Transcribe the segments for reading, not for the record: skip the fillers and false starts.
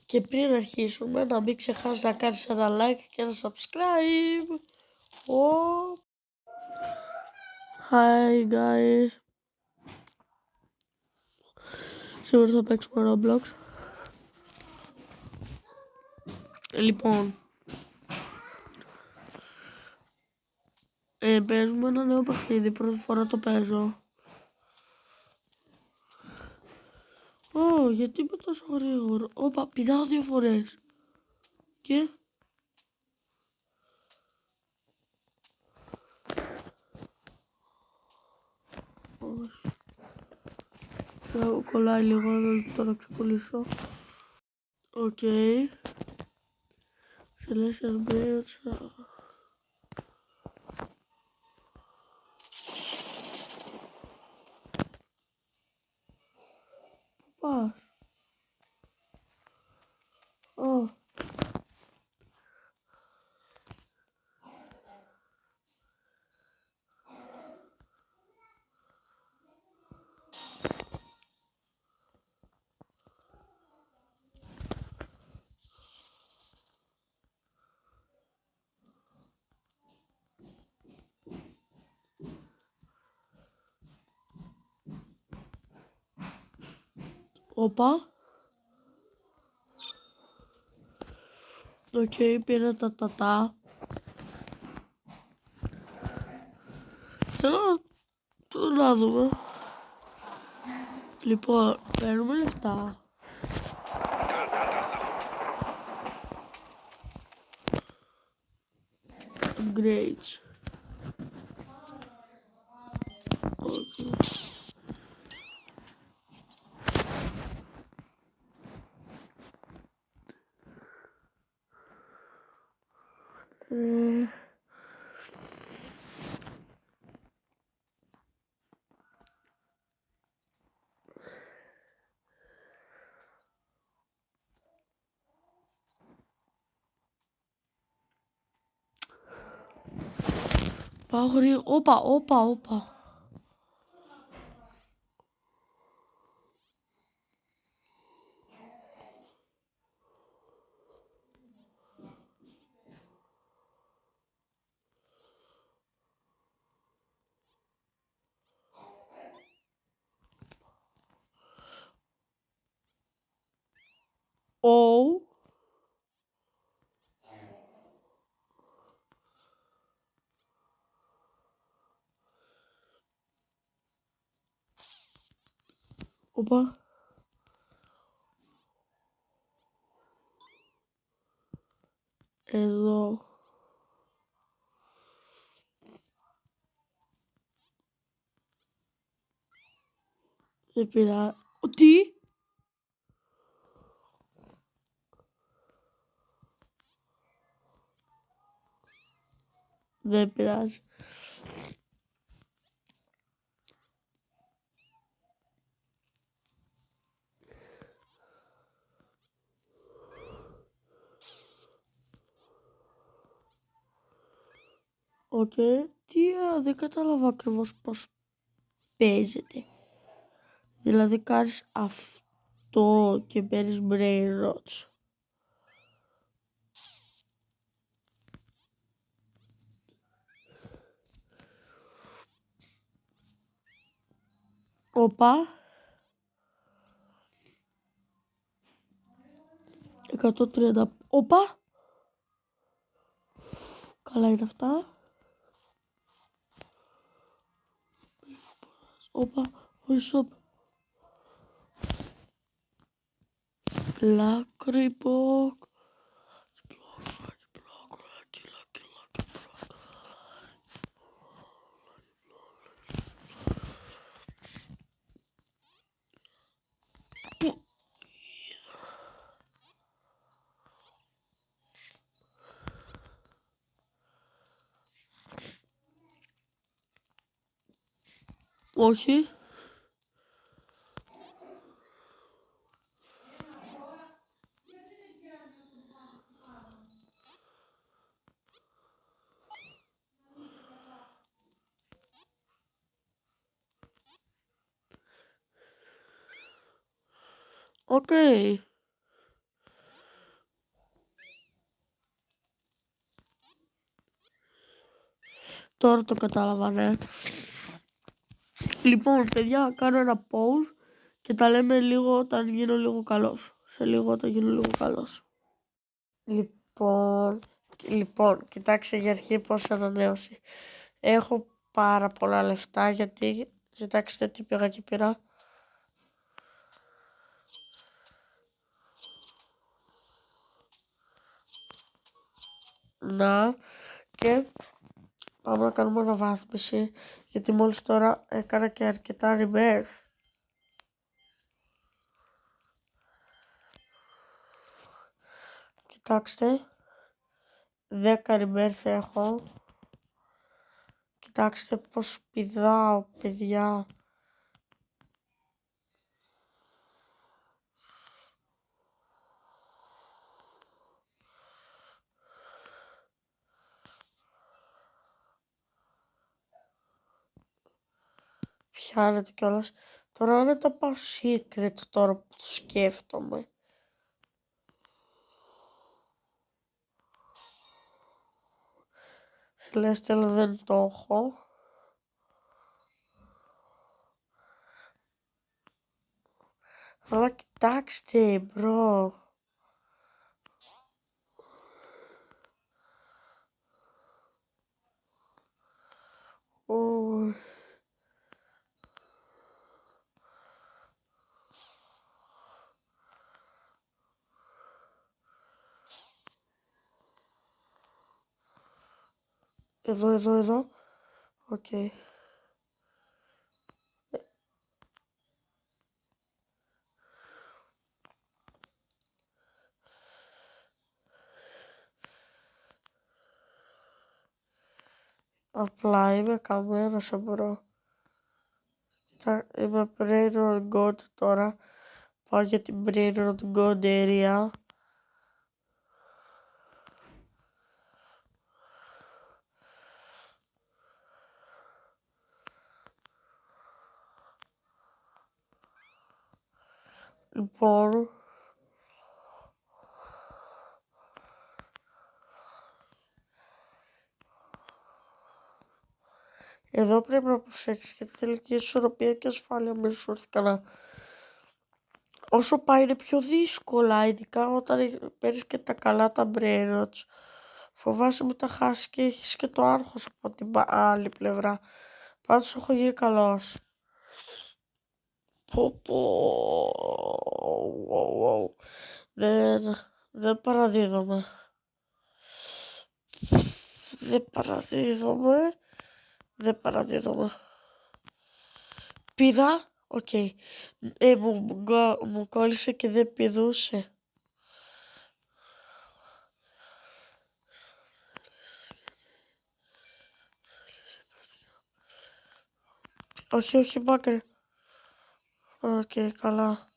Και πριν αρχίσουμε, να μην ξεχάσεις να κάνεις ένα like και ένα subscribe. Hi guys. Σήμερα θα παίξουμε Roblox. Λοιπόν, παίζουμε ένα νέο παιχνίδι, πρώτη φορά το παίζω. Γιατί είμαι τόσο γρήγορο. Πηδάω 2 φορές. Και... όχι. Κολλάει λίγο, το να ξεκολλήσω. Οκ. Celestial Blades. Πού πας? Όπα. Οκ, πήρα τα. Θέλω να δούμε. Λοιπόν, παίρνουμε λεφτά. Upgrades. Okay. Πάω γρήγορα. Όπα. Όπα. Εδώ. Δεν πειράζει. Τι? Δεν πειράζει. Οκ. Δεν κατάλαβα ακριβώς πώς παίζεται. Δηλαδή κάνεις αυτό και παίρνεις brain rots. Όπα. 130. Όπα. Καλά είναι αυτά. Όπα. Όχι. Lucky block. Όχι. Οκ. Τώρα το κατάλαβα, ναι. Λοιπόν, παιδιά, κάνω ένα pause και τα λέμε λίγο όταν γίνω λίγο καλός. Σε λίγο όταν γίνω λίγο καλός. Λοιπόν, κοιτάξτε για αρχή πώς ανανέωση. Έχω πάρα πολλά λεφτά γιατί, κοιτάξτε τι πήγα και πήρα. Να, και πάμε να κάνουμε αναβάθμιση, γιατί μόλις τώρα έκανα και αρκετά rebirth. Κοιτάξτε, 10 rebirth έχω. Κοιτάξτε πως πηδάω, παιδιά. Πιάνετε κιόλας. Τώρα είναι το πάω secret τώρα που το σκέφτομαι. Celestial δεν το έχω. Αλλά κοιτάξτε, μπρο. Εδώ. Οκ. Απλά είμαι καμένος, μπρο. Είμαι Brainrot God τώρα. Πάω για την Brainrot God area. Λοιπόν, εδώ πρέπει να προσέξεις γιατί θέλει και ισορροπία και ασφάλεια, μην σου έρθει κανένα. Όσο πάει είναι πιο δύσκολα, ειδικά όταν παίρνεις και τα καλά τα brainrots. Φοβάσαι μην τα χάσεις και έχεις και το άγχος από την άλλη πλευρά. Πάντως έχω γίνει καλός. Wow. Δεν παραδίδομαι. Δεν παραδίδομαι. Πήδα, οκ. Μου κόλλησε και δεν πηδούσε. Όχι, μάκρυ. Οκ, καλά.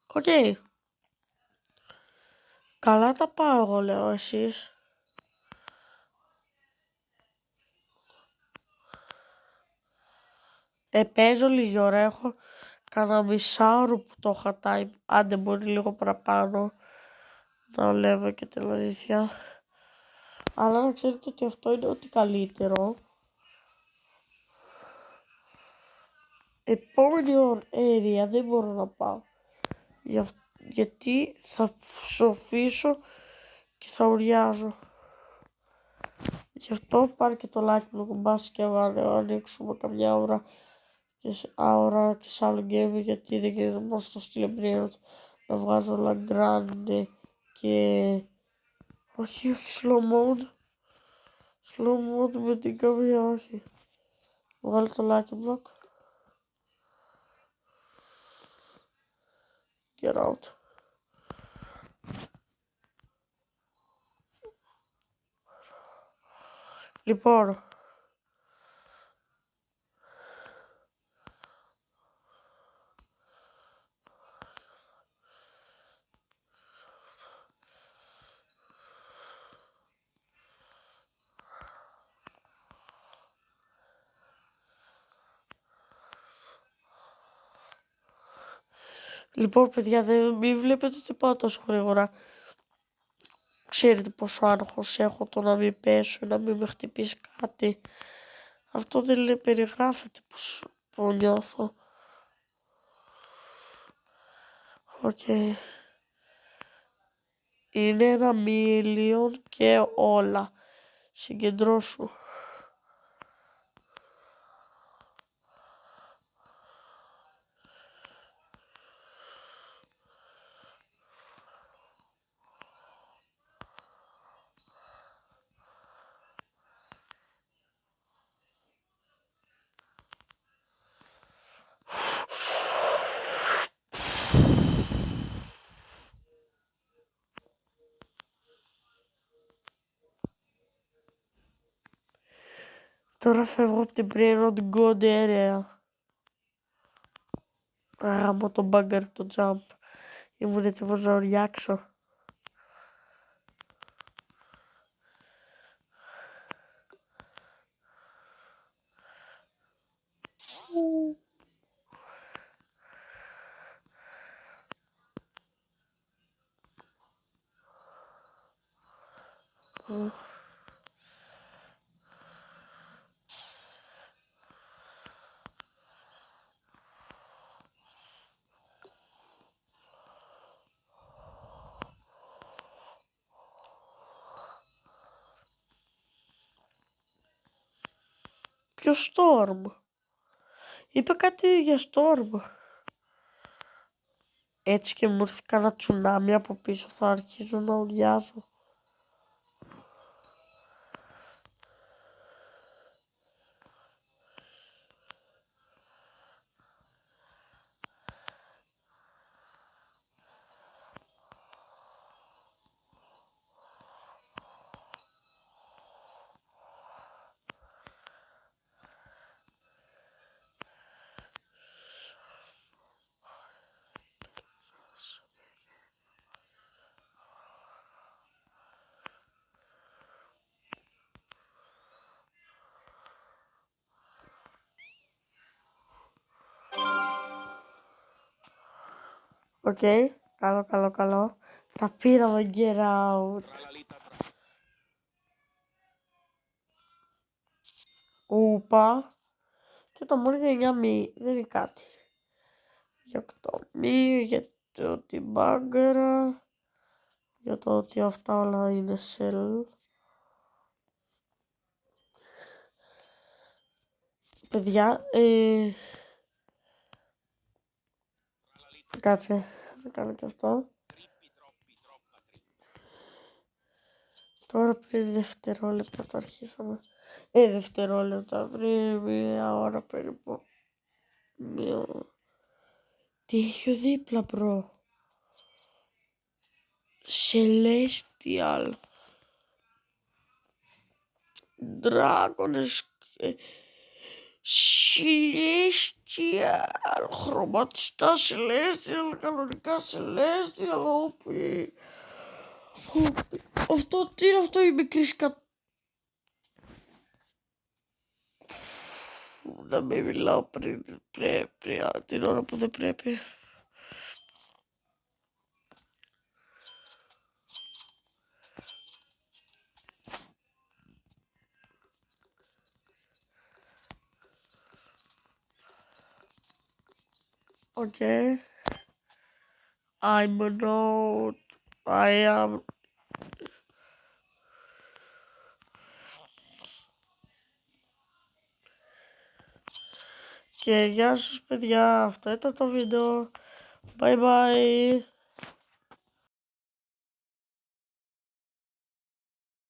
Οκ. Καλά τα πάω εγώ, λέω, εσείς. Παίζω λίγη ώρα, έχω κανένα μισάωρο που το είχα time. Άντε μπορεί λίγο παραπάνω. Να λέμε και την αλήθεια. Αλλά να ξέρετε ότι αυτό είναι ό,τι καλύτερο. Επόμενη area δεν μπορώ να πάω. Γιατί θα ψοφήσω και θα ουριάζω. Γι' αυτό πάρε και το like μου, μπας και ανοίξουμε καμιά ώρα και σε άλλο game, γιατί δεν γίνεται μόνο στο Steel να βγάζω Lagrange και... όχι slow mode με την καμία, όχι. Βγάλω το like block. Get out. Λοιπόν, Λοιπόν, παιδιά, μην βλέπετε ότι πάω τόσο γρήγορα. Ξέρετε πόσο άγχος έχω το να μην πέσω, να μην με χτυπήσει κάτι. Αυτό δεν περιγράφεται που νιώθω. Οκ. Είναι 1.000.000 και όλα. Συγκεντρώσου. Τώρα φεύγω από την Preroad God Area. Γάμω τον μπάγκαρ το jump. Ήμουν έτοιμος να ουριάξω. Ποιο Storm? Είπε κάτι για Storm. Έτσι και μου ήρθε κανένα τσουνάμι από πίσω, θα αρχίζω να ουριάζω. Οκ, καλό. Τα πήραμε, get out. Ούπα. Και το μόνο για 9 δεν είναι κάτι. Για 8 για το ότι μπάγκαρα. Για το ότι αυτά όλα είναι σελ. Παιδιά, κάτσε, να κάνω και αυτό. Τώρα πριν δευτερόλεπτα το αρχίσαμε. Δευτερόλεπτα, πριν 1 ώρα περίπου. Τι έχει ο δίπλα, μπρο? Celestial. Dragons. Celestial. Χρωματιστά Celestial. Κανονικά Celestial. Όπι. Αυτό, τι είναι αυτό η μικρή Να μην μιλάω πριν την ώρα που δεν πρέπει. Okay. I'm not. I am. Και γεια σας παιδιά, αυτό ήταν το βίντεο. Bye bye.